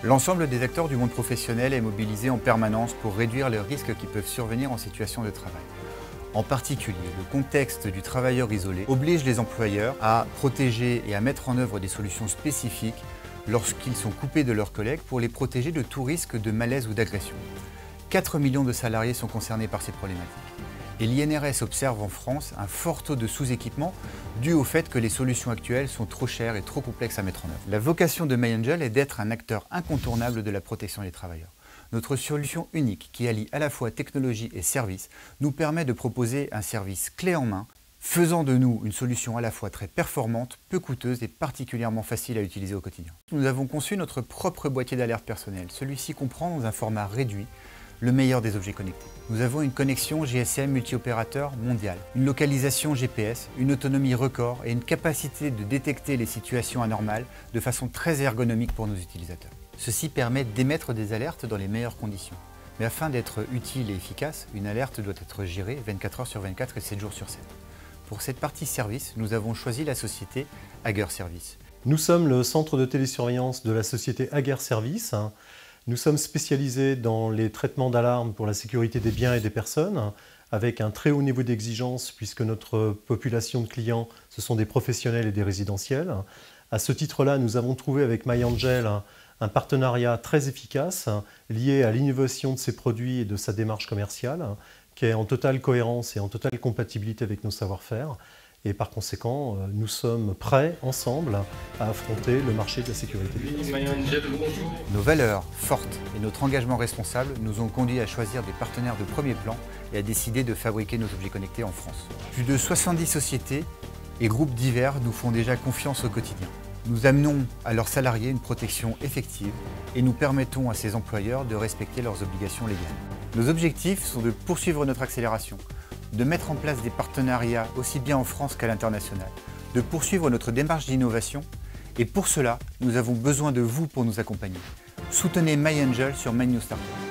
L'ensemble des acteurs du monde professionnel est mobilisé en permanence pour réduire les risques qui peuvent survenir en situation de travail. En particulier, le contexte du travailleur isolé oblige les employeurs à protéger et à mettre en œuvre des solutions spécifiques lorsqu'ils sont coupés de leurs collègues pour les protéger de tout risque de malaise ou d'agression. 4 millions de salariés sont concernés par ces problématiques. Et l'INRS observe en France un fort taux de sous-équipement dû au fait que les solutions actuelles sont trop chères et trop complexes à mettre en œuvre. La vocation de MyAngel est d'être un acteur incontournable de la protection des travailleurs. Notre solution unique, qui allie à la fois technologie et service, nous permet de proposer un service clé en main, faisant de nous une solution à la fois très performante, peu coûteuse et particulièrement facile à utiliser au quotidien. Nous avons conçu notre propre boîtier d'alerte personnel. Celui-ci comprend, dans un format réduit, le meilleur des objets connectés. Nous avons une connexion GSM multi-opérateur mondiale, une localisation GPS, une autonomie record et une capacité de détecter les situations anormales de façon très ergonomique pour nos utilisateurs. Ceci permet d'émettre des alertes dans les meilleures conditions. Mais afin d'être utile et efficace, une alerte doit être gérée 24 heures sur 24 et 7 jours sur 7. Pour cette partie service, nous avons choisi la société Hager Service. Nous sommes le centre de télésurveillance de la société Hager Service. Nous sommes spécialisés dans les traitements d'alarme pour la sécurité des biens et des personnes, avec un très haut niveau d'exigence puisque notre population de clients, ce sont des professionnels et des résidentiels. À ce titre-là, nous avons trouvé avec MyAngel un partenariat très efficace lié à l'innovation de ses produits et de sa démarche commerciale, qui est en totale cohérence et en totale compatibilité avec nos savoir-faire. Et par conséquent, nous sommes prêts, ensemble, à affronter le marché de la sécurité. Nos valeurs fortes et notre engagement responsable nous ont conduits à choisir des partenaires de premier plan et à décider de fabriquer nos objets connectés en France. Plus de 70 sociétés et groupes divers nous font déjà confiance au quotidien. Nous amenons à leurs salariés une protection effective et nous permettons à ces employeurs de respecter leurs obligations légales. Nos objectifs sont de poursuivre notre accélération, de mettre en place des partenariats aussi bien en France qu'à l'international, de poursuivre notre démarche d'innovation et pour cela, nous avons besoin de vous pour nous accompagner. Soutenez MyAngel sur My New Startup.